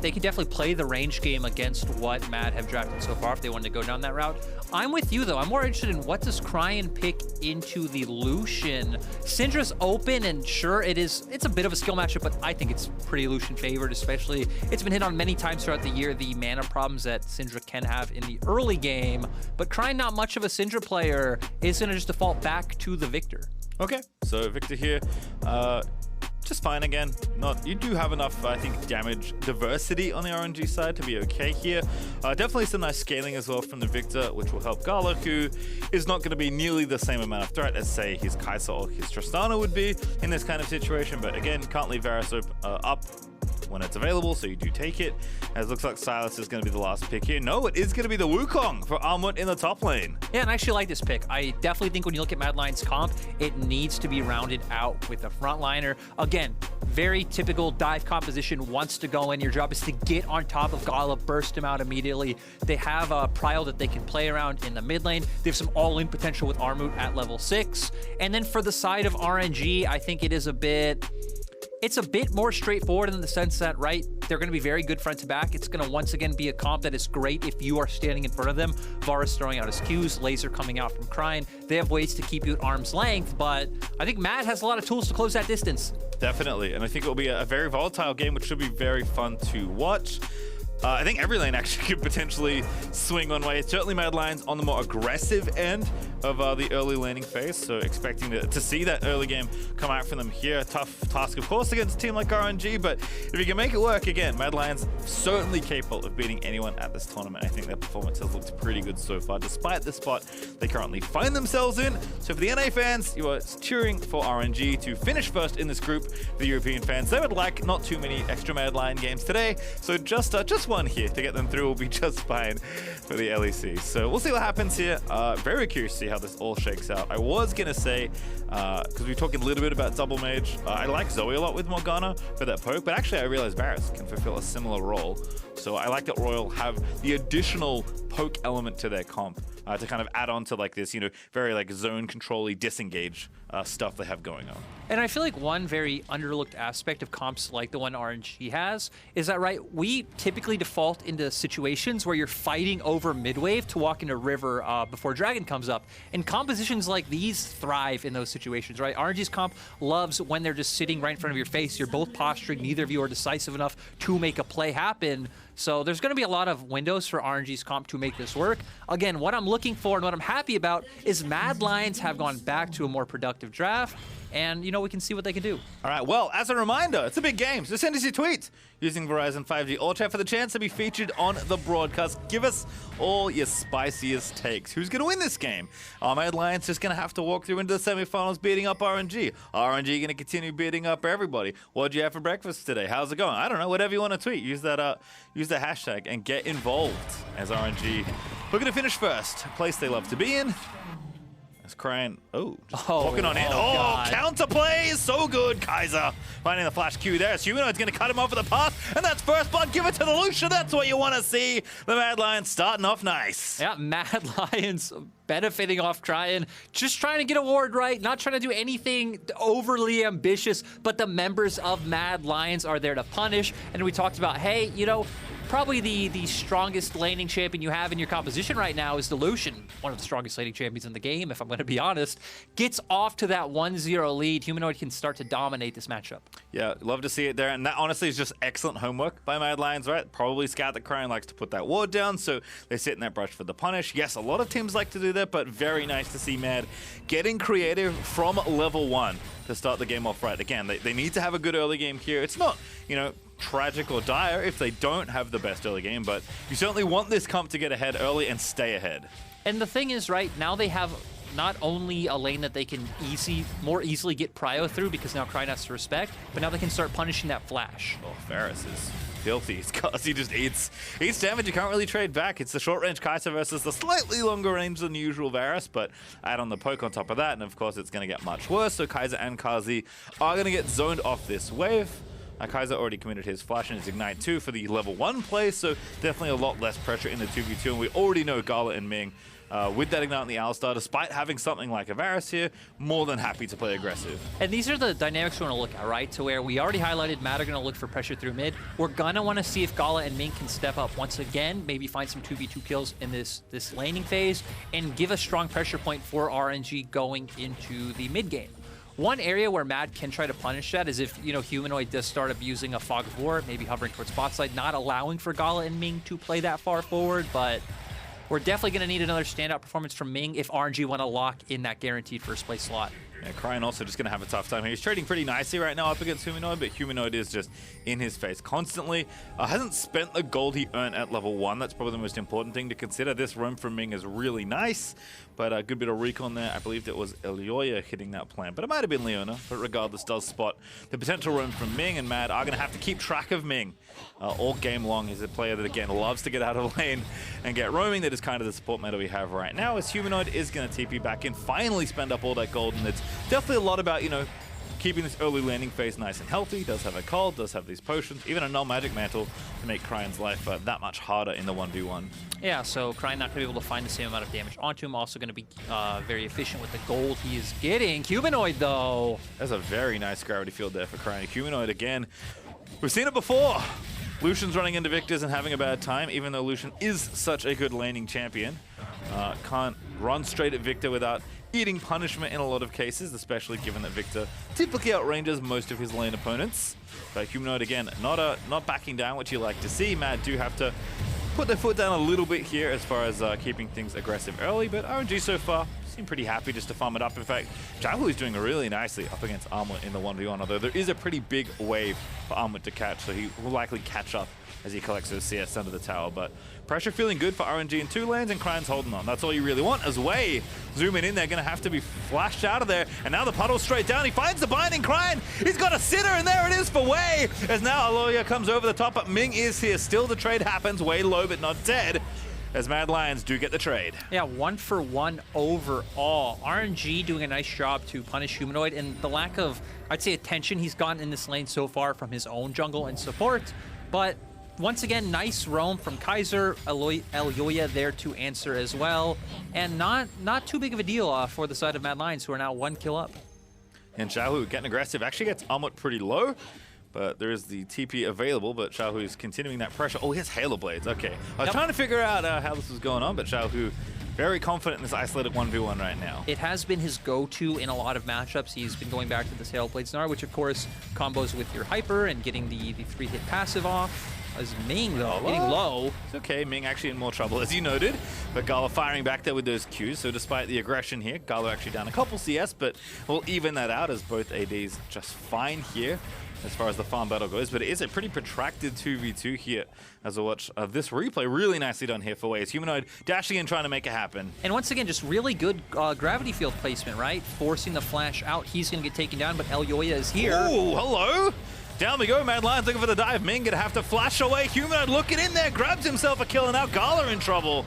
they can definitely play the range game against what Mad have drafted so far if they wanted to go down that route. I'm with you, though. I'm more interested in what does Cryin pick into the Lucian. Syndra's open, and sure, it's a bit of a skill matchup, but I think it's pretty Lucian favored, especially it's been hit on many times throughout the year, the mana problems that Syndra can have in the early game. But Cryin, not much of a Syndra player, is going to just default back to the Viktor. Okay, so Viktor here, just fine again. You do have enough, I think, damage diversity on the RNG side to be okay here. Definitely some nice scaling as well from the Viktor, which will help Gala, who is not going to be nearly the same amount of threat as, say, his Kaiser or his Tristana would be in this kind of situation. But again, can't leave Varus up when it's available, so you do take it. As it looks like Silas is going to be the last pick here. No, it is going to be the Wukong for Armut in the top lane. Yeah, and I actually like this pick. I definitely think when you look at Mad Lion's comp, it needs to be rounded out with a frontliner. Again, very typical dive composition, wants to go in. Your job is to get on top of Gala, burst him out immediately. They have a Prio that they can play around in the mid lane. They have some all-in potential with Armut at level 6. And then for the side of RNG, I think it is a bit... It's a bit more straightforward in the sense that, right, they're going to be very good front to back. It's going to once again be a comp that is great if you are standing in front of them. Varus throwing out his Qs, laser coming out from Cryin. They have ways to keep you at arm's length, but I think Mad has a lot of tools to close that distance. Definitely, and I think it will be a very volatile game, which should be very fun to watch. I think every lane actually could potentially swing one way. Certainly Mad Lions on the more aggressive end of the early laning phase, so expecting to see that early game come out from them here. Tough task, of course, against a team like RNG, but if you can make it work, again, Mad Lions certainly capable of beating anyone at this tournament. I think their performance has looked pretty good so far, despite the spot they currently find themselves in. So for the NA fans, you are cheering for RNG to finish first in this group. For the European fans, they would like not too many extra Mad Lion games today, so just one here to get them through will be just fine for the LEC. So we'll see what happens here. Very curious to see how this all shakes out. I was gonna say, because we talked a little bit about double mage, I like Zoe a lot with Morgana for that poke, but actually I realized Varus can fulfill a similar role. So I like that Royal have the additional poke element to their comp to kind of add on to like this, very like zone control-y disengage stuff they have going on. And I feel like one very underlooked aspect of comps like the one RNG has is that, right, we typically default into situations where you're fighting over mid-wave to walk into river before Dragon comes up. And compositions like these thrive in those situations, right? RNG's comp loves when they're just sitting right in front of your face. You're both posturing. Neither of you are decisive enough to make a play happen. So there's going to be a lot of windows for RNG's comp to make this work. Again, what I'm looking for and what I'm happy about is Mad Lions have gone back to a more productive draft. And, we can see what they can do. All right, well, as a reminder, it's a big game, so send us your tweets using Verizon 5G All Chat for the chance to be featured on the broadcast. Give us all your spiciest takes. Who's going to win this game? Are Mad Lions just going to have to walk through into the semifinals beating up RNG? RNG going to continue beating up everybody? What'd you have for breakfast today? How's it going? I don't know, whatever you want to tweet. Use that hashtag and get involved as RNG. We're going to finish first, a place they love to be in. Cryin, walking on in. Counterplay is so good. Kaiser finding the flash Q there. So Humanoid's going to cut him off of the path, and that's first blood. Give it to the Lucian. That's what you want to see. The Mad Lions starting off nice. Yeah, Mad Lions benefiting off Cryin, just trying to get a ward right, not trying to do anything overly ambitious, but the members of Mad Lions are there to punish. And we talked about, hey, probably the strongest laning champion you have in your composition right now is the Lucian, one of the strongest laning champions in the game, if I'm going to be honest. Gets off to that 1-0 lead. Humanoid can start to dominate this matchup. Yeah, love to see it there. And that honestly is just excellent homework by Mad Lions, right? Probably scout that Cryin likes to put that ward down, so they sit in that brush for the punish. Yes, a lot of teams like to do that, but very nice to see Mad getting creative from level 1 to start the game off right. Again, they need to have a good early game here. It's not, tragic or dire if they don't have the best early game, but you certainly want this comp to get ahead early and stay ahead. And the thing is, right, now they have not only a lane that they can more easily get Prio through because now Cryin has to respect, but now they can start punishing that flash. Oh, Varus is filthy. Carzzy just eats damage. You can't really trade back. It's the short range Kaiser versus the slightly longer range than usual Varus, but add on the poke on top of that, and of course it's going to get much worse. So Kaiser and Carzzy are going to get zoned off this wave. Kaiser already committed his flash and his ignite too for the level 1 play, so definitely a lot less pressure in the 2v2, and we already know Gala and Ming with that Ignite on the Alistar, despite having something like a Varus here, more than happy to play aggressive. And these are the dynamics we want to look at, right? To where we already highlighted Mad are going to look for pressure through mid. We're going to want to see if Gala and Ming can step up once again, maybe find some 2v2 kills in this laning phase, and give a strong pressure point for RNG going into the mid game. One area where Mad can try to punish that is if, Humanoid does start abusing a Fog of War, maybe hovering towards bot side, not allowing for Gala and Ming to play that far forward, but we're definitely going to need another standout performance from Ming if RNG want to lock in that guaranteed first place slot. Yeah, Cryin also just going to have a tough time here. He's trading pretty nicely right now up against Humanoid, but Humanoid is just in his face constantly. Hasn't spent the gold he earned at level 1. That's probably the most important thing to consider. This roam from Ming is really nice, but a good bit of recon there. I believed it was Elyoya hitting that plan, but it might have been Leona, but regardless does spot the potential roam from Ming, and Mad are going to have to keep track of Ming all game long. He's a player that, again, loves to get out of lane and get roaming. That is kind of the support meta we have right now, as Humanoid is going to TP back in, finally spend up all that gold, and it's definitely a lot about, keeping this early landing phase nice and healthy. Does have a cold, does have these potions, even a non-magic mantle to make Cryan's life that much harder in the 1v1. Yeah, so Cryin not going to be able to find the same amount of damage onto him. Also going to be very efficient with the gold he is getting. Humanoid, though. That's a very nice gravity field there for Cryin. Humanoid, again, we've seen it before. Lucian's running into Victors and having a bad time, even though Lucian is such a good laning champion. Can't run straight at Viktor without eating punishment in a lot of cases, especially given that Viktor typically outranges most of his lane opponents. But Humanoid, again, not backing down, which you like to see. Mad do have to put their foot down a little bit here as far as keeping things aggressive early, but RNG so far seem pretty happy just to farm it up. In fact, Xiaohu is doing really nicely up against Armut in the 1v1, although there is a pretty big wave for Armut to catch, so he will likely catch up as he collects those CS under the tower. But pressure feeling good for RNG in 2 lanes, and Cryan's holding on. That's all you really want. As Wei zooming in, they're going to have to be flashed out of there. And now the puddle straight down. He finds the binding. Cryin, he's got a sitter, and there it is for Wei. As now Elyoya comes over the top, but Ming is here. Still the trade happens. Wei low, but not dead, as Mad Lions do get the trade. Yeah, 1-for-1 overall. RNG doing a nice job to punish Humanoid, and the lack of, I'd say, attention he's gotten in this lane so far from his own jungle and support. But once again, nice roam from Kaiser, Elyoya there to answer as well. And not too big of a deal for the side of Mad Lions, who are now 1 kill up. And Xiaohu getting aggressive, actually gets Armut pretty low, but there is the TP available, but Xiaohu is continuing that pressure. Oh, he has Halo Blades, okay. I was trying to figure out how this was going on, but Xiaohu very confident in this isolated 1v1 right now. It has been his go-to in a lot of matchups. He's been going back to this Halo Blades Gnar, which of course combos with your Hyper and getting the 3-hit passive off. As Ming, though, getting low. It's okay, Ming actually in more trouble, as you noted. But Gala firing back there with those Qs, so despite the aggression here, Gala actually down a couple CS, but we'll even that out as both ADs just fine here as far as the farm battle goes. But it is a pretty protracted 2v2 here as I watch this replay. Really nicely done here for Wei. Humanoid dashing in, trying to make it happen. And once again, just really good gravity field placement, right? Forcing the flash out. He's going to get taken down, but Elyoya is here. Ooh, hello! Down we go, Mad Lions looking for the dive. Ming gonna have to flash away. Humanoid looking in there, grabs himself a kill, and now Gala in trouble.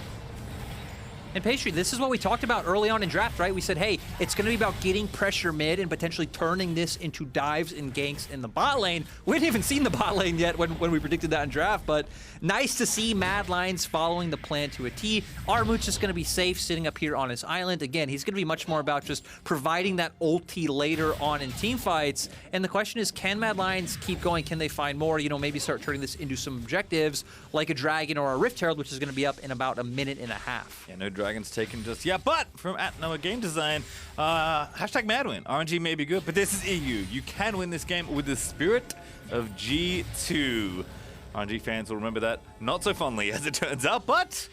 And Pastry, this is what we talked about early on in draft, right? We said, hey, it's going to be about getting pressure mid and potentially turning this into dives and ganks in the bot lane. We hadn't even seen the bot lane yet when we predicted that in draft, but nice to see Mad Lions following the plan to a T. Armut's just going to be safe sitting up here on his island. Again, he's going to be much more about just providing that ulti later on in team fights. And the question is, can Mad Lions keep going? Can they find more? Maybe start turning this into some objectives like a Dragon or a Rift Herald, which is going to be up in about 1.5 minutes. Yeah, no Dragons taken just yet, but from @Noah Game Design, hashtag Madwin. RNG may be good, but this is EU. You can win this game with the spirit of G2. RNG fans will remember that not so fondly as it turns out, but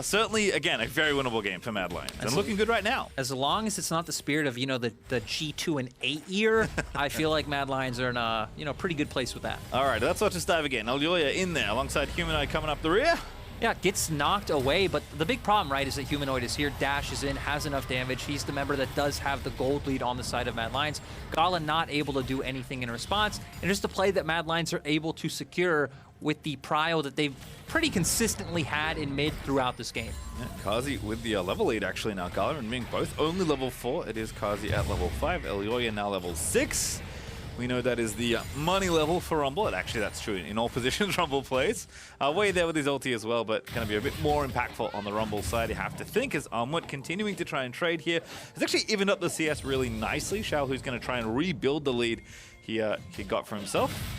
certainly, again, a very winnable game for Mad Lions. And looking good right now. As long as it's not the spirit of, the G2 and 8 year, I feel like Mad Lions are in a, pretty good place with that. All right, let's watch this dive again. Elyoya in there alongside Humanoid coming up the rear. Yeah, gets knocked away, but the big problem, right, is that Humanoid is here, dashes in, has enough damage. He's the member that does have the gold lead on the side of Mad Lions. Gala not able to do anything in response, and just a play that Mad Lions are able to secure with the prio that they've pretty consistently had in mid throughout this game. Yeah, Carzzy with the level lead actually now. Gala and Ming both only level 4. It is Carzzy at level 5. Elyoya now level 6. We know that is the money level for Rumble. And actually, that's true in all positions Rumble plays. Way there with his ulti as well, but going to be a bit more impactful on the Rumble side, you have to think, as Armut continuing to try and trade here. It's actually evened up the CS really nicely. Xiaohu's going to try and rebuild the lead he got for himself.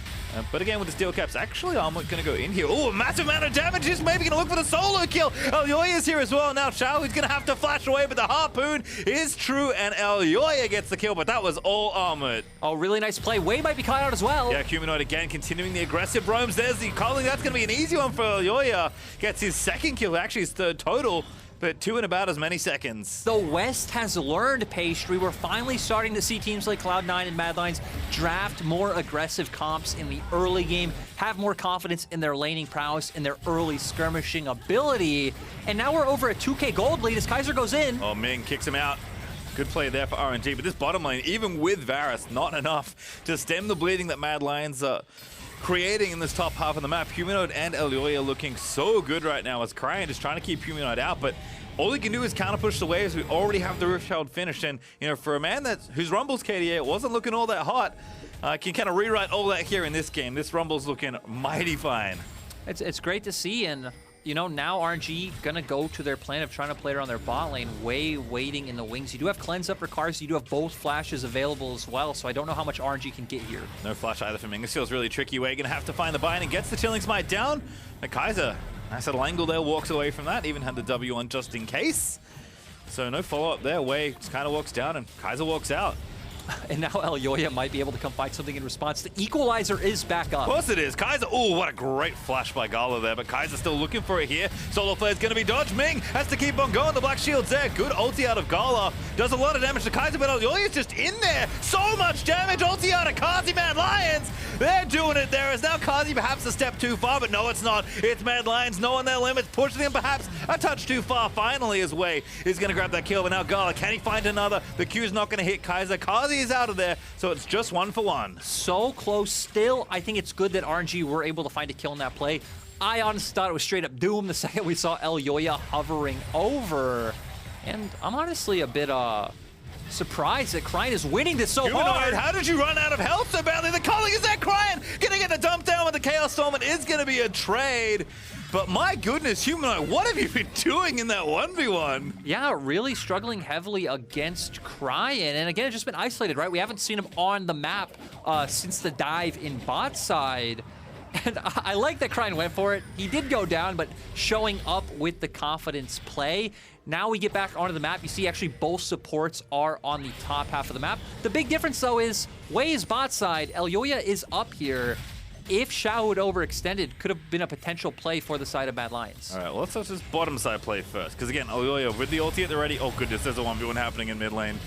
But again, with the steel caps, actually, Armut going to go in here. Oh, a massive amount of damage. Just maybe going to look for the solo kill. Elyoya is here as well. Now Xiaohu's going to have to flash away, but the harpoon is true, and Elyoya gets the kill, but that was all Armut. Oh, really nice play. Wei might be caught out as well. Yeah, Humanoid again continuing the aggressive roams. There's the calling. That's going to be an easy one for Elyoya. Gets his second kill, actually his third total, but 2 in about as many seconds. The West has learned, Pastry. We're finally starting to see teams like Cloud9 and Mad Lions draft more aggressive comps in the early game, have more confidence in their laning prowess, in their early skirmishing ability. And now we're over a 2K gold lead as Kaiser goes in. Oh, Ming kicks him out. Good play there for RNG, but this bottom lane, even with Varus, not enough to stem the bleeding that Mad Lions are creating in this top half of the map. Humanoid and Elyoya looking so good right now as Cryin just trying to keep Humanoid out, but all he can do is counter push the waves. We already have the Rift Child finished, and you know, for a man whose Rumble's KDA wasn't looking all that hot, can kind of rewrite all that here in this game. This Rumble's looking mighty fine. It's great to see, and you know, now RNG gonna go to their plan of trying to play around their bot lane, waiting in the wings. You do have cleanse up for Carzzy, you do have both flashes available as well, so I don't know how much RNG can get here. No flash either for Ming. This feels really tricky. We're gonna have to find the bind and gets the Chilling Smite down. And Kaiser, nice little angle there, walks away from that, even had the W on just in case. So no follow-up there. Wei just kind of walks down and Kaiser walks out. And now Elyoya might be able to come find something in response. The equalizer is back up. Of course it is. Kaiser, oh, what a great flash by Gala there, but Kaiser still looking for it here. Solo flare's going to be dodged. Ming has to keep on going. The Black Shield's there. Good ulti out of Gala. Does a lot of damage to Kaiser, but Elyoya's just in there. So much damage. Ulti out of Carzzy. Mad Lions, they're doing it there. Is now Carzzy perhaps a step too far, but no, it's not. It's Mad Lions knowing their limits, pushing him perhaps a touch too far. Finally, his Wei is going to grab that kill, but now Gala, can he find another? The Q's not going to hit Kaiser. Carzzy is out of there. So it's just 1 for 1. So close still. I think it's good that RNG were able to find a kill in that play. I honestly thought it was straight up doom the second we saw Elyoya hovering over. And I'm honestly a bit surprised that Cryin is winning this so hard. How did you run out of health so badly? The calling is that Cryin gonna get the dump down with the Chaos Storm. It is gonna be a trade. But my goodness, Humanoid, what have you been doing in that 1v1? Yeah, really struggling heavily against Cryin. And again, it's just been isolated, right? We haven't seen him on the map since the dive in bot side. And I like that Cryin went for it. He did go down, but showing up with the confidence play. Now we get back onto the map. You see actually both supports are on the top half of the map. The big difference though is Wei is bot side, Elyoya is up here. If Xiaohu had overextended, could have been a potential play for the side of Mad Lions. All right, well, let's watch this bottom side play first. Because again, Elyoya with the ulti at the ready. Oh goodness, there's a 1v1 happening in mid lane.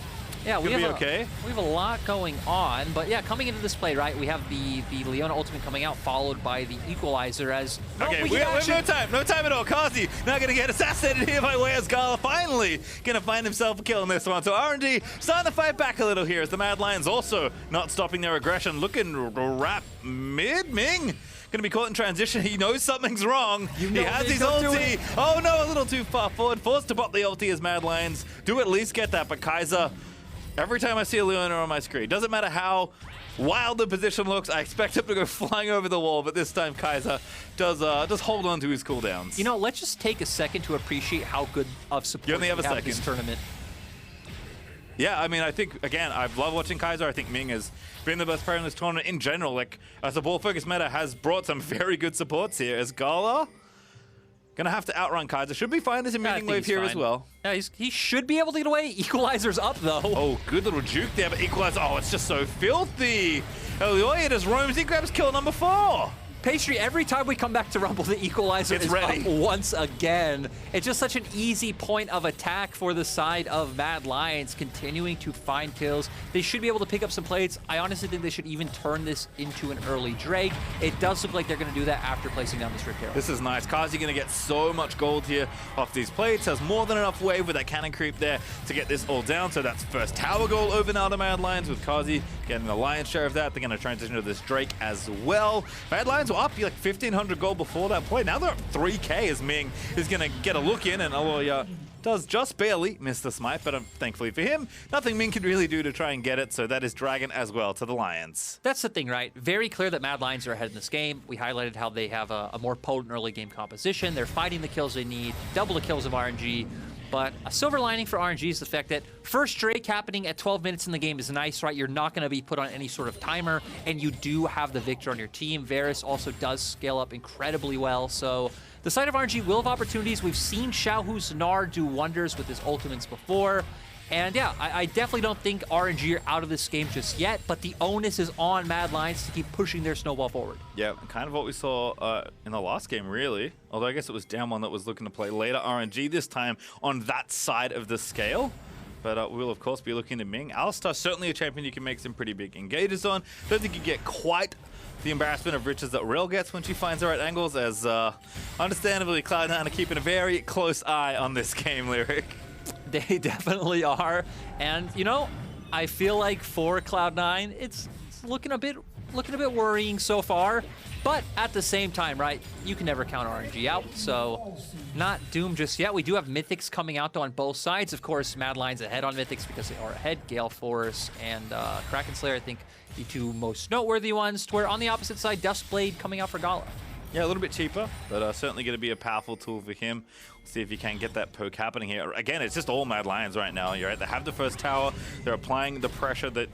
Yeah, we have okay. We have a lot going on, but yeah, coming into this play, right? We have the Leona ultimate coming out, followed by the equalizer as. Okay, we have no time at all. Carzzy now gonna get assassinated here by Wei as Gala finally gonna find himself a kill in this one. So RNG starting to fight back a little here as the Mad Lions also not stopping their aggression, looking to wrap mid. Ming gonna be caught in transition. He knows something's wrong. He has his ulti. Oh no, a little too far forward. Forced to pop the ulti as Mad Lions do at least get that, but Kaiser. Every time I see a Leona on my screen, doesn't matter how wild the position looks, I expect him to go flying over the wall, but this time Kaiser does hold on to his cooldowns. You know, let's just take a second to appreciate how good of support we have this tournament. Yeah, I mean, I think, again, I love watching Kaiser. I think Ming has been the best player in this tournament in general. Like, a support-focused meta has brought some very good supports here. As Gala gonna have to outrun Kaiser. Should be fine as a meeting wave here as well. Yeah, he should be able to get away. Equalizer's up, though. Oh, good little juke there, but Equalizer, oh, it's just so filthy. Elyoya just roams, he grabs kill number 4. Pastry, every time we come back to Rumble, the equalizer is ready. Up once again. It's just such an easy point of attack for the side of Mad Lions, continuing to find kills. They should be able to pick up some plates. I honestly think they should even turn this into an early Drake. It does look like they're going to do that after placing down this Rift Arrow. This is nice. Carzzy going to get so much gold here off these plates. Has more than enough wave with that cannon creep there to get this all down. So that's first tower goal over now to Mad Lions with Carzzy getting the lion's share of that. They're going to transition to this Drake as well. Mad Lions were up like 1,500 gold before that point. Now they're up 3K as Ming is going to get a look in, and Elyoya Does just barely miss the smite, but thankfully for him, nothing Ming can really do to try and get it, so that is Dragon as well to the Lions. That's the thing, right? Very clear that Mad Lions are ahead in this game. We highlighted how they have a more potent early game composition. They're fighting the kills they need, double the kills of RNG. But a silver lining for RNG is the fact that first Drake happening at 12 minutes in the game is nice, right? You're not going to be put on any sort of timer, and you do have the Viktor on your team. Varus also does scale up incredibly well, so the side of RNG will have opportunities. We've seen Xiaohu's Gnar do wonders with his ultimates before. And yeah, I definitely don't think RNG are out of this game just yet, but the onus is on Mad Lions to keep pushing their snowball forward. Yeah, kind of what we saw in the last game, really. Although I guess it was Down One that was looking to play later RNG this time on that side of the scale. But we'll, of course, be looking to Ming. Alistar, certainly a champion you can make some pretty big engages on. Don't think you get quite the embarrassment of riches that Rel gets when she finds the right angles, as understandably Cloud9 are keeping a very close eye on this game, Lyric. They definitely are, and you know, I feel like for Cloud9, it's looking a bit worrying so far. But at the same time, right, you can never count RNG out, so not doomed just yet. We do have Mythics coming out though on both sides. Of course, Mad Lions ahead on Mythics because they are ahead. Gale Force and Kraken Slayer, I think, the two most noteworthy ones. To where on the opposite side, Duskblade coming out for Gala. Yeah, a little bit cheaper, but certainly going to be a powerful tool for him. We'll see if he can get that poke happening here. Again, it's just all Mad Lions right now. You're right. They have the first tower. They're applying the pressure. They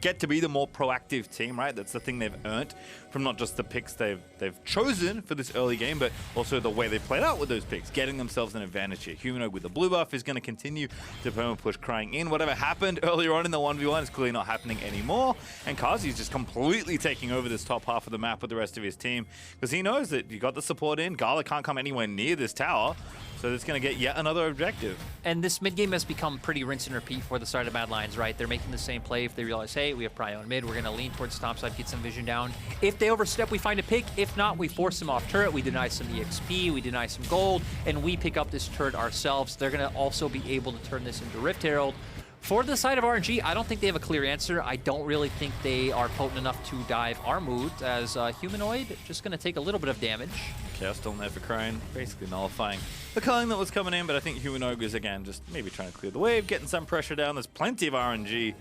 get to be the more proactive team, right? That's the thing they've earned from not just the picks they've chosen for this early game, but also the way they played out with those picks, getting themselves an advantage here. Humanoid with the blue buff is going to continue to perma push Cryin in. Whatever happened earlier on in the 1v1 is clearly not happening anymore, and Carzzy is just completely taking over this top half of the map with the rest of his team because he knows that you got the support in. Gala can't come anywhere near this tower, so it's going to get yet another objective. And this mid game has become pretty rinse and repeat for the side of Mad Lions, right? They're making the same play. If they realize, hey, we have Prio on mid, we're going to lean towards the top side, get some vision down. If they overstep, we find a pick. If not, we force them off turret. We deny some EXP, we deny some gold, and we pick up this turret ourselves. They're going to also be able to turn this into Rift Herald. For the side of RNG, I don't think they have a clear answer. I don't really think they are potent enough to dive Armut, as Humanoid just going to take a little bit of damage. Chaos still there for Cryin, basically nullifying the culling that was coming in, but I think Humanoid is, again, just maybe trying to clear the wave, getting some pressure down. There's plenty of RNG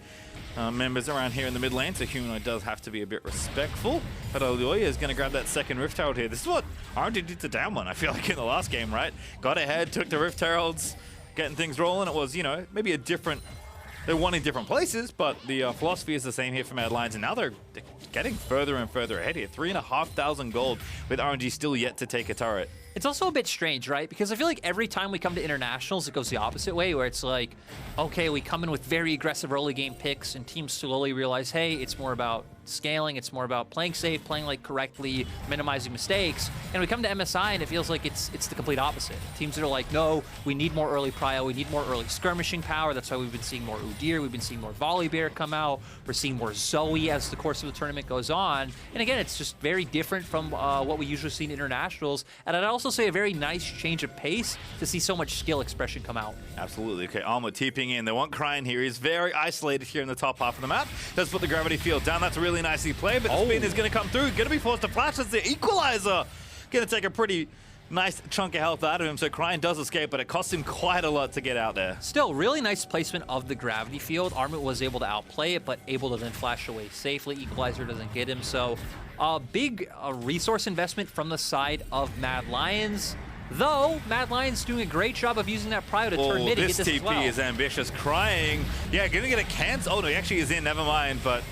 members around here in the mid lane, so Humanoid does have to be a bit respectful. But Elyoya is going to grab that second Rift Herald here. This is what RNG did to Down One, I feel like, in the last game, right? Got ahead, took the Rift Heralds, getting things rolling. It was, you know, maybe a different... They're one in different places, but the philosophy is the same here for Mad Lions, and now they're getting further and further ahead here. 3,500 gold with RNG still yet to take a turret. It's also a bit strange, right? Because I feel like every time we come to internationals, it goes the opposite way, where it's like, okay, we come in with very aggressive early game picks, and teams slowly realize, hey, it's more about scaling, it's more about playing safe, playing like correctly, minimizing mistakes. And we come to MSI, and it feels like it's the complete opposite. Teams that are like, no, we need more early prio, we need more early skirmishing power. That's why we've been seeing more Udyr, we've been seeing more Volibear come out, we're seeing more Zoe as the course of the tournament goes on. And again, it's just very different from what we usually see in internationals. And I'd also say a very nice change of pace to see so much skill expression come out. Absolutely. Okay, Armut TPing in. They want Cryin here. He's very isolated here in the top half of the map. Does put the gravity field down. That's really nicely played, but the spin is going to come through. Going to be forced to flash as the equalizer. Going to take a pretty nice chunk of health out of him, so Cryin does escape, but it costs him quite a lot to get out there. Still, really nice placement of the gravity field. Armut was able to outplay it, but able to then flash away safely. Equalizer doesn't get him, so a big resource investment from the side of Mad Lions. Though, Mad Lions doing a great job of using that prio to turn mid and get this TP as well. is ambitious. Cryin, yeah, gonna get a cancel. Oh no, he actually is in, never mind, but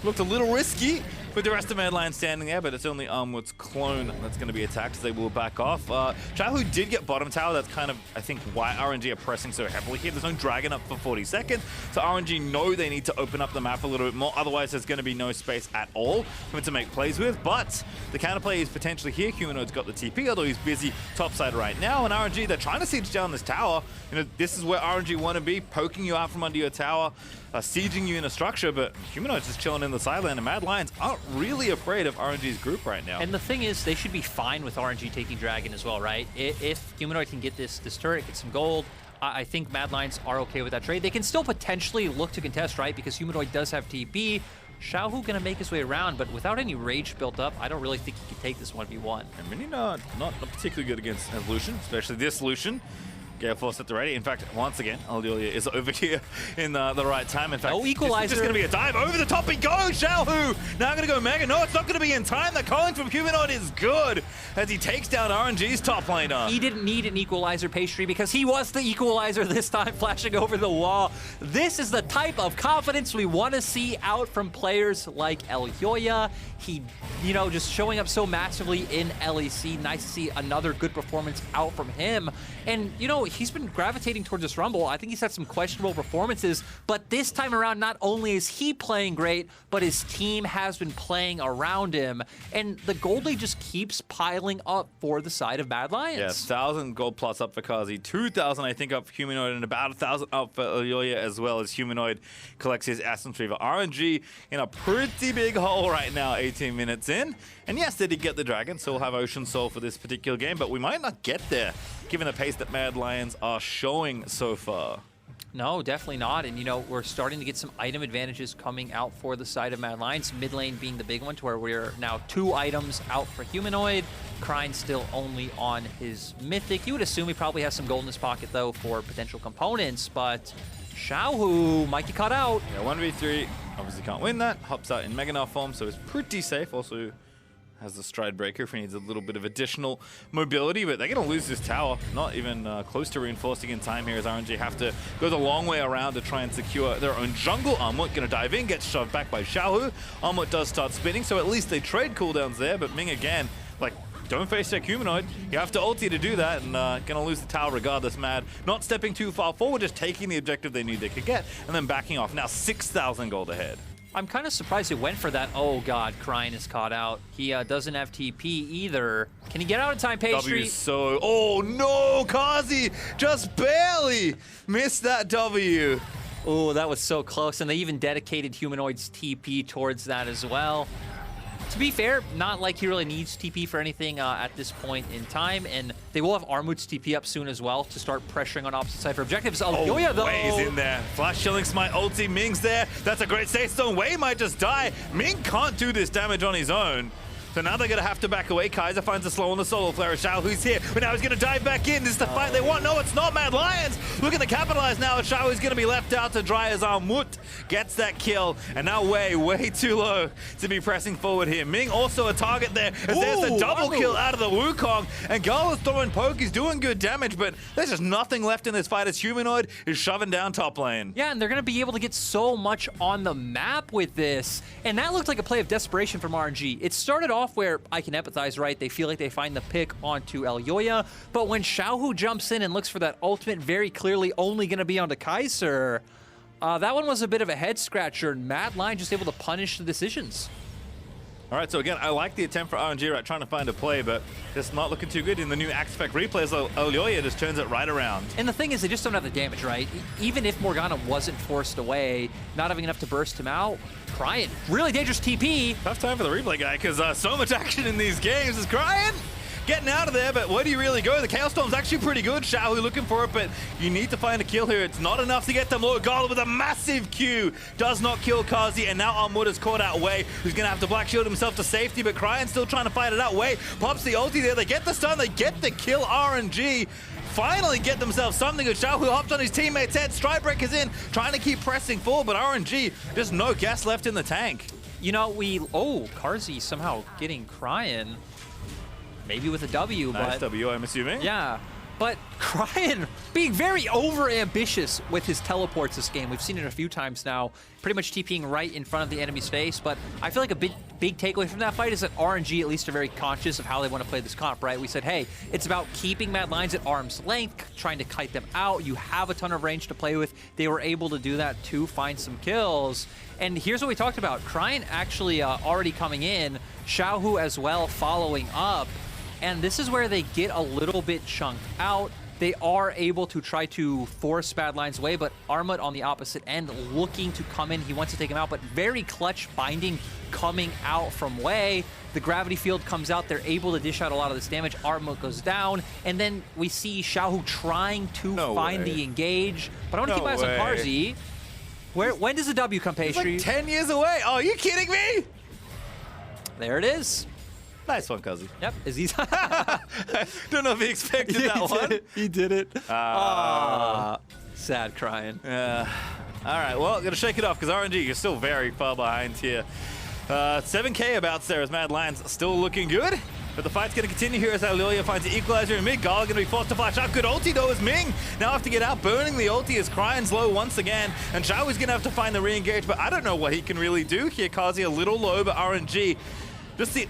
looked a little risky with the rest of Mad Lions standing there, but it's only Armut's clone that's going to be attacked, so they will back off. Xiaohu did get bottom tower. That's kind of, I think, why RNG are pressing so heavily here. There's no dragon up for 40 seconds, so RNG know they need to open up the map a little bit more. Otherwise, there's going to be no space at all for him to make plays with. But the counterplay is potentially here. Humanoid's got the TP, although he's busy topside right now. And RNG, they're trying to siege down this tower. You know, this is where RNG want to be, poking you out from under your tower, sieging you in a structure, but Humanoid's just chilling in the sideline, and Mad Lions aren't really afraid of RNG's group right now. And the thing is, they should be fine with RNG taking Dragon as well, right? If Humanoid can get this turret, get some gold, I think Mad Lions are okay with that trade. They can still potentially look to contest, right? Because Humanoid does have TP. Xiaohu gonna make his way around, but without any rage built up, I don't really think he can take this 1v1. And Mini not particularly good against Lucian, especially this Lucian. Get force at the ready. In fact, once again, Elyoya is over here in the right time. In fact, no equalizer. It's just going to be a dive over the top. He goes, Xiaohu. Now going to go Mega. No, it's not going to be in time. The calling from Humanoid is good as he takes down RNG's top laner. He didn't need an equalizer, Pastry, because he was the equalizer this time, flashing over the wall. This is the type of confidence we want to see out from players like Elyoya. He, you know, just showing up so massively in LEC. Nice to see another good performance out from him. And, you know, he's been gravitating towards this Rumble. I think he's had some questionable performances, but this time around, not only is he playing great, but his team has been playing around him. And the gold lead just keeps piling up for the side of Mad Lions. Yeah, 1,000 gold plus up for Carzzy, 2,000 I think up for Humanoid, and about 1,000 up for Elyoya as well, as Humanoid collects his Aston Retriever. RNG in a pretty big hole right now, 18 minutes in. And yes, they did get the Dragon, so we'll have Ocean Soul for this particular game, but we might not get there, given the pace that Mad Lions are showing so far. No, definitely not. And, you know, we're starting to get some item advantages coming out for the side of Mad Lions, mid lane being the big one, to where we're now 2 items out for Humanoid. Cryin still only on his Mythic. You would assume he probably has some gold in his pocket, though, for potential components, but Xiaohu might get caught out. Yeah, 1v3, obviously can't win that. Hops out in Mega Gnar form, so it's pretty safe. Also has the Stride Breaker if he needs a little bit of additional mobility, but they're going to lose this tower. Not even close to reinforcing in time here, as RNG have to go the long way around to try and secure their own jungle. Armut going to dive in, gets shoved back by Xiaohu. Armut does start spinning, so at least they trade cooldowns there, but Ming again, like, don't face check Humanoid. You have to ulti to do that, and gonna lose the tower regardless. Mad not stepping too far forward, just taking the objective they knew they could get, and then backing off. Now 6,000 gold ahead. I'm kind of surprised it went for that. Oh god, Cryin is caught out. He doesn't have TP either. Can he get out in time, Pastry? So, oh no, Carzzy just barely missed that W. Oh, that was so close, and they even dedicated Humanoid's TP towards that as well. To be fair, not like he really needs TP for anything at this point in time, and they will have Armut's TP up soon as well to start pressuring on opposite side for objectives. Elyoya, though. Wei's in there. Flash Chilling Smite ulti. Ming's there. That's a great safe zone. Wei might just die. Ming can't do this damage on his own. So now they're going to have to back away. Kaiser finds a slow on the solo flare. Xiaohu's here, but now he's going to dive back in. This is the fight they want. No, it's not. Mad Lions looking to capitalize now. Xiaohu's going to be left out to dry as Armut gets that kill. And now way too low to be pressing forward here. Ming also a target there, as there's a double kill out of the Wukong. And Gala's throwing poke. He's doing good damage, but there's just nothing left in this fight as Humanoid is shoving down top lane. Yeah, and they're going to be able to get so much on the map with this. And that looked like a play of desperation from RNG. It started off where I can empathize, right? They feel like they find the pick onto Elyoya, but when Xiaohu jumps in and looks for that ultimate, very clearly only going to be onto Kaiser, that one was a bit of a head scratcher, and Mad Lion just able to punish the decisions. All right, so again, I like the attempt for RNG, right, trying to find a play, but just not looking too good in the new Axe-Spec replays. Elyoya just turns it right around. And the thing is, they just don't have the damage, right? Even if Morgana wasn't forced away, not having enough to burst him out, Cryin, really dangerous TP. Tough time for the replay guy, because so much action in these games. Is Cryin getting out of there, but where do you really go? The Chaos Storm's actually pretty good. Xiaohu looking for it, but you need to find a kill here. It's not enough to get them low. Gala with a massive Q does not kill Carzzy, and now Armut is caught out Wei, who's going to have to black shield himself to safety, but Cryin still trying to fight it out. Wei pops the ulti there. They get the stun. They get the kill. RNG finally get themselves something good. Xiaohu hopped on his teammate's head. Stride Breaker's in, trying to keep pressing forward, but RNG, just no gas left in the tank. You know, Carzzy somehow getting Cryin. Maybe with a W, nice but... W, I'm assuming. Yeah, but Cryin being very over-ambitious with his teleports this game. We've seen it a few times now, pretty much TPing right in front of the enemy's face, but I feel like a big takeaway from that fight is that RNG at least are very conscious of how they want to play this comp, right? We said, hey, it's about keeping Mad Lions at arm's length, trying to kite them out. You have a ton of range to play with. They were able to do that to find some kills. And here's what we talked about. Cryin actually already coming in, Xiaohu as well following up. And this is where they get a little bit chunked out. They are able to try to force Mad Lions away, but Armut on the opposite end looking to come in. He wants to take him out, but very clutch binding coming out from Wei. The gravity field comes out. They're able to dish out a lot of this damage. Armut goes down, and then we see Xiaohu trying to find the engage. But I want to keep eyes on Carzzy. When does the W come, Pastry? It's like 10 years away. Oh, are you kidding me? There it is. Nice one, Carzzy. Yep. Is he? Don't know if he expected that one. He did it. Sad crying. All right, well, gonna shake it off because RNG, you're still very far behind here. 7K about there as Mad Lions still looking good. But the fight's going to continue here as Elyoya finds the equalizer in mid. Gala going to be forced to flash out. Good ulti though as Ming now have to get out, burning the ulti as Cryin low once again. And Xiaohu's going to have to find the re-engage, but I don't know what he can really do here. Carzzy a little low, but RNG,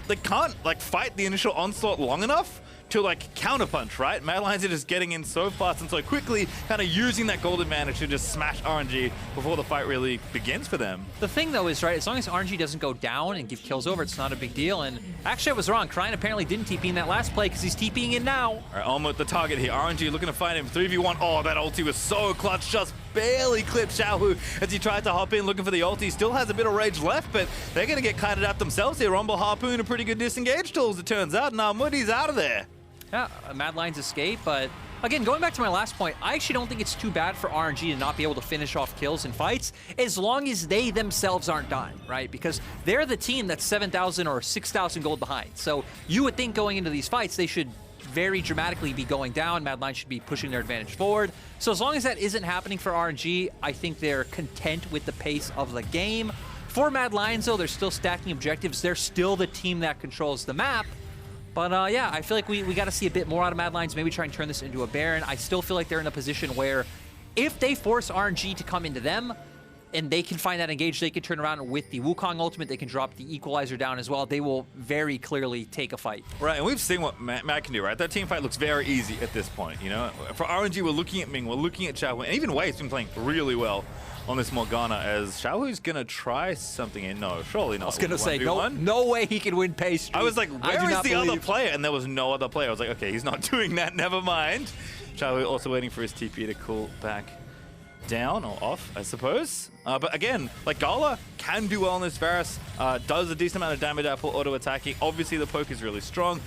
they can't like fight the initial onslaught long enough to like counterpunch, right? Mad Lions are just getting in so fast and so quickly, kind of using that gold advantage to just smash RNG before the fight really begins for them. The thing though is, right, as long as RNG doesn't go down and give kills over, it's not a big deal. And actually I was wrong. Cryin apparently didn't TP in that last play because he's TPing in now. All right, Armut the target here. RNG looking to find him. 3v1. Oh, that ulti was so clutch. Just barely clipped Xiaohu as he tried to hop in looking for the ulti. Still has a bit of rage left, but they're going to get kited out themselves here. Rumble Harpoon, a pretty good disengage tool as it turns out. And Armut, he's out of there. Yeah, Mad Lions escape, but again, going back to my last point, I actually don't think it's too bad for RNG to not be able to finish off kills in fights as long as they themselves aren't dying, right? Because they're the team that's 7,000 or 6,000 gold behind. So you would think going into these fights, they should very dramatically be going down. Mad Lions should be pushing their advantage forward. So as long as that isn't happening for RNG, I think they're content with the pace of the game. For Mad Lions, though, they're still stacking objectives. They're still the team that controls the map. But yeah, I feel like we got to see a bit more out of Mad Lions. Maybe try and turn this into a Baron. I still feel like they're in a position where if they force RNG to come into them and they can find that engage, they can turn around with the Wukong ultimate. They can drop the equalizer down as well. They will very clearly take a fight. Right, and we've seen what Matt can do, right? That team fight looks very easy at this point, you know? For RNG, we're looking at Ming, we're looking at Xiaohu, and even Wei's been playing really well on this Morgana as Xiaohu's gonna try something in. No, surely not. I was gonna say, no way he can win pace. I was like, where is the other player? And there was no other player. I was like, okay, he's not doing that, never mind. Xiaohu also waiting for his TP to cool back down or off, I suppose. But again, like Gala can do well on this Varus, does a decent amount of damage out for auto attacking. Obviously the poke is really strong.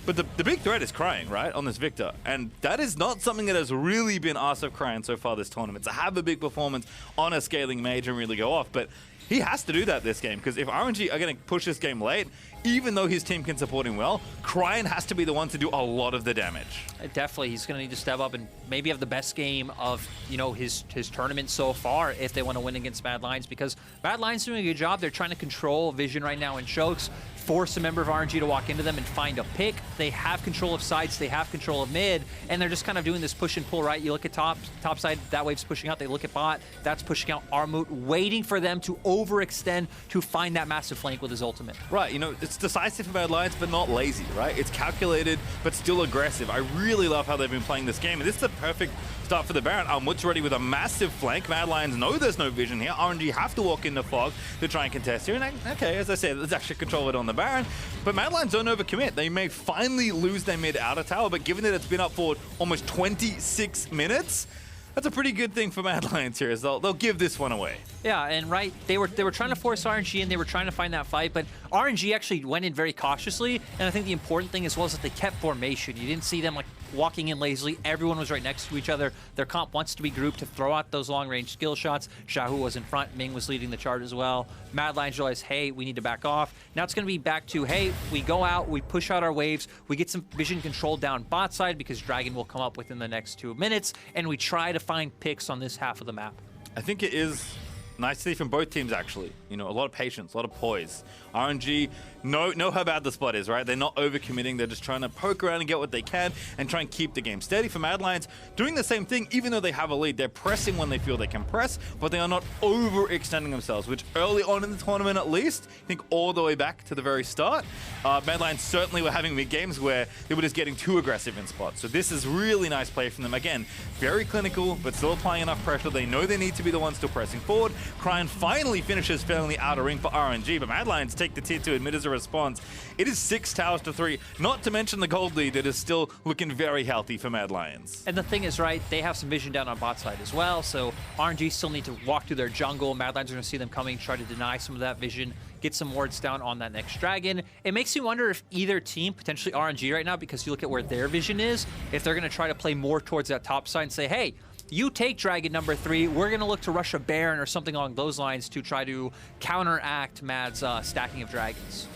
But the big threat is Cryin, right, on this Viktor. And that is not something that has really been asked of Cryin so far this tournament, to have a big performance on a scaling mage and really go off. But he has to do that this game, because if RNG are going to push this game late, even though his team can support him well, Cryin has to be the one to do a lot of the damage. Definitely, he's going to need to step up and maybe have the best game of, you know, his tournament so far if they want to win against Mad Lions, because Mad Lions doing a good job. They're trying to control vision right now in chokes, force a member of RNG to walk into them and find a pick. They have control of sides, they have control of mid, and they're just kind of doing this push and pull, right? You look at top side, that wave's pushing out. They look at bot, that's pushing out Armut, waiting for them to overextend to find that massive flank with his ultimate. Right, you know, it's decisive for Mad Lions, but not lazy, right? It's calculated, but still aggressive. I really love how they've been playing this game, and this is a perfect start for the Baron. Armut's ready with a massive flank. Mad Lions know there's no vision here. RNG have to walk into fog to try and contest here. And okay, as I said, let's actually control it on the Baron. But Mad Lions don't overcommit. They may finally lose their mid outer tower, but given that it's been up for almost 26 minutes, that's a pretty good thing for Mad Lions here, as they'll give this one away. Yeah, and right, they were trying to force RNG and they were trying to find that fight, but RNG actually went in very cautiously, and I think the important thing as well is that they kept formation. You didn't see them like walking in lazily. Everyone was right next to each other. Their comp wants to be grouped to throw out those long-range skill shots. Xiaohu was in front. Ming was leading the charge as well. Mad Lions realized, hey, we need to back off. Now it's going to be back to, hey, we go out, we push out our waves, we get some vision control down bot side because Dragon will come up within the next 2 minutes, and we try to find picks on this half of the map. I think it is nice to see from both teams, actually. You know, a lot of patience, a lot of poise. RNG know how bad the spot is, right? They're not overcommitting. They're just trying to poke around and get what they can and try and keep the game steady. For Mad Lions, doing the same thing, even though they have a lead. They're pressing when they feel they can press, but they are not overextending themselves, which early on in the tournament, at least, I think all the way back to the very start, Mad Lions certainly were having mid-games where they were just getting too aggressive in spots. So this is really nice play from them. Again, very clinical, but still applying enough pressure. They know they need to be the ones still pressing forward. Cryin finally finishes filling the outer ring for RNG, but Mad Lions take the tier 2 admit as a response. It is 6 towers to 3, not to mention the gold lead that is still looking very healthy for Mad Lions. And the thing is, right, they have some vision down on bot side as well, so RNG still need to walk through their jungle. Mad Lions are going to see them coming, try to deny some of that vision, get some wards down on that next dragon. It makes you wonder if either team, potentially RNG right now, because you look at where their vision is, if they're going to try to play more towards that top side and say, hey, you take dragon number 3, we're going to look to rush a Baron or something along those lines to try to counteract Mad's stacking of dragons.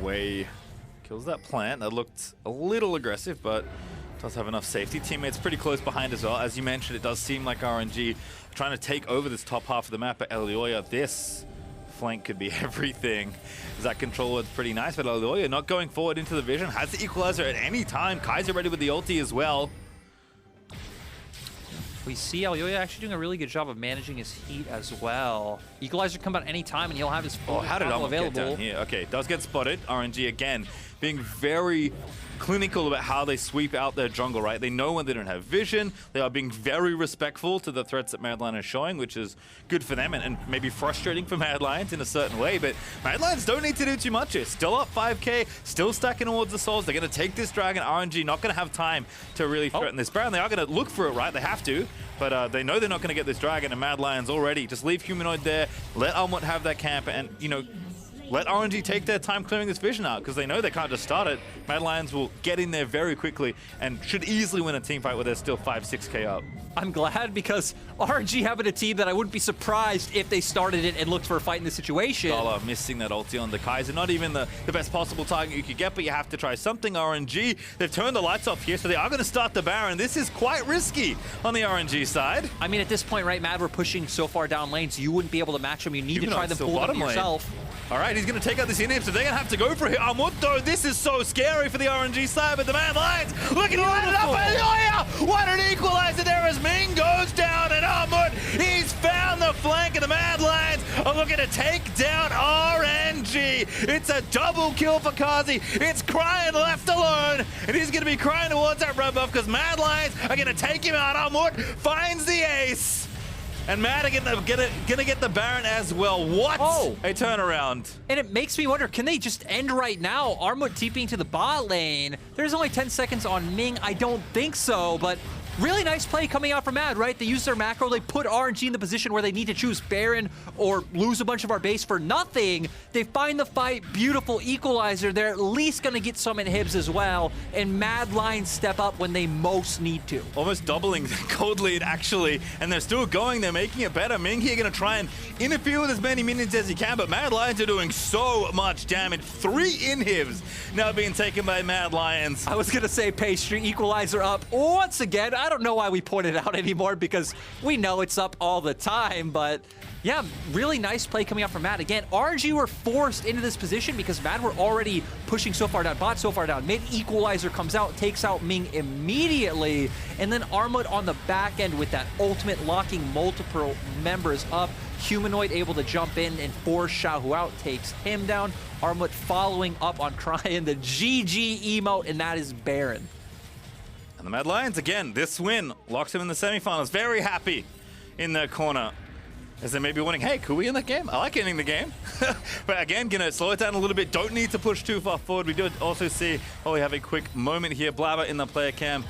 Way Kills that plant. That looked a little aggressive, but does have enough safety. Teammates pretty close behind as well. As you mentioned, it does seem like RNG trying to take over this top half of the map, but Elyoya, this flank could be everything. That control was pretty nice, but Elyoya not going forward into the vision. Has the equalizer at any time. Kaiser ready with the ulti as well. We see Elyoya actually doing a really good job of managing his heat as well. Equalizer come out any time and he'll have his full how did Armut available. get down here? Okay, does get spotted. RNG again being very clinical about how they sweep out their jungle, right? They know when they don't have vision. They are being very respectful to the threats that Mad Lions are showing, which is good for them and maybe frustrating for Mad Lions in a certain way. But Mad Lions don't need to do too much. It's still up 5k, still stacking towards the souls. They're going to take this dragon. RNG not going to have time to really threaten this Baron. They are going to look for it, right? They have to. But they know they're not going to get this dragon, and Mad Lions already just leave Humanoid there, let Armut have that camp, and, you know, let RNG take their time clearing this vision out, because they know they can't just start it. Mad Lions will get in there very quickly and should easily win a team fight where they're still 5-6k up. I'm glad, because RNG having a team that I wouldn't be surprised if they started it and looked for a fight in this situation. Gala missing that ulti on the Kaiser. Not even the best possible target you could get, but you have to try something. RNG, they've turned the lights off here, so they are going to start the Baron. This is quite risky on the RNG side. I mean, at this point, right, Mad, we're pushing so far down lanes, you wouldn't be able to match them. You need to try them pull them yourself. All right, he's going to take out this inhib, so they're going to have to go for it. Armut, though, this is so scary for the RNG side, but the Mad Lions looking to line it up. Elyoya! What an equalizer there as Ming goes down, and Armut, he's found the flank, and the Mad Lions are looking to take down RNG. It's a double kill for Carzzy. It's Cryin left alone, and he's going to be crying towards that red buff because Mad Lions are going to take him out. Armut finds the ace. And Mad are gonna get the Baron as well. What a turnaround. And it makes me wonder, can they just end right now? Armut TPing to the bot lane. There's only 10 seconds on Ming. I don't think so, but really nice play coming out from Mad, right? They use their macro. They put RNG in the position where they need to choose Baron or lose a bunch of our base for nothing. They find the fight. Beautiful equalizer. They're at least going to get some inhibs as well. And Mad Lions step up when they most need to. Almost doubling the gold lead, actually. And they're still going. They're making it better. Ming here going to try and interfere with as many minions as he can. But Mad Lions are doing so much damage. 3 inhibs now being taken by Mad Lions. I was going to say Pastry. Equalizer up once again. I don't know why we point it out anymore because we know it's up all the time, but yeah, really nice play coming out from Mad. Again, RNG were forced into this position because Mad were already pushing so far down, bot so far down. Mid equalizer comes out, takes out Ming immediately, and then Armut on the back end with that ultimate locking multiple members up. Humanoid able to jump in and force Xiaohu out, takes him down. Armut following up on Cryin, the GG emote, and that is Baron. And the Mad Lions, again, this win locks him in the semifinals. Very happy in their corner. As they may be wondering, hey, could we win that game? I like ending the game. But again, gonna slow it down a little bit. Don't need to push too far forward. We do also see, we have a quick moment here. Blabber in the player cam.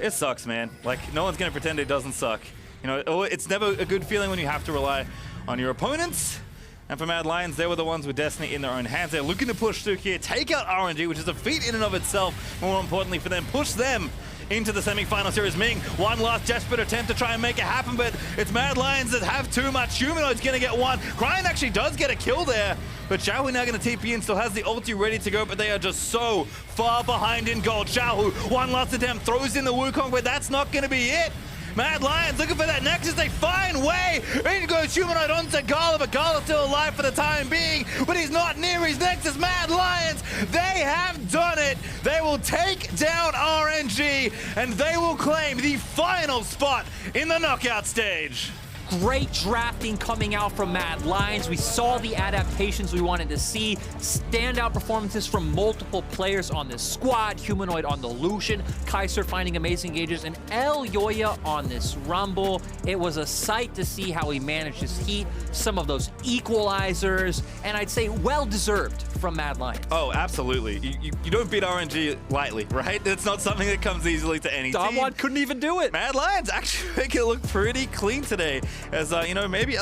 It sucks, man. Like, no one's gonna pretend it doesn't suck. You know, it's never a good feeling when you have to rely on your opponents. And for Mad Lions, they were the ones with destiny in their own hands. They're looking to push through here, take out RNG, which is a feat in and of itself. More importantly for them, push them into the semi-final series. Ming, one last desperate attempt to try and make it happen, but it's Mad Lions that have too much. Humanoid's gonna get one. Cryin actually does get a kill there, but Xiaohu now gonna TP in, still has the ulti ready to go, but they are just so far behind in gold. Xiaohu, one last attempt, throws in the Wukong, but that's not gonna be it. Mad Lions looking for that Nexus. They find way. In goes Humanoid onto Gala, but Gala's still alive for the time being, but he's not near his Nexus. Mad Lions, they have done it. They will take down RNG, and they will claim the final spot in the knockout stage. Great drafting coming out from Mad Lions. We saw the adaptations we wanted to see. Standout performances from multiple players on this squad. Humanoid on the Lucian, Kaiser finding amazing engages, and Elyoya on this Rumble. It was a sight to see how he managed his heat, some of those equalizers, and I'd say well-deserved from Mad Lions. Oh, absolutely. You don't beat RNG lightly, right? It's not something that comes easily to any team. Someone couldn't even do it. Mad Lions actually make it look pretty clean today. As, you know, maybe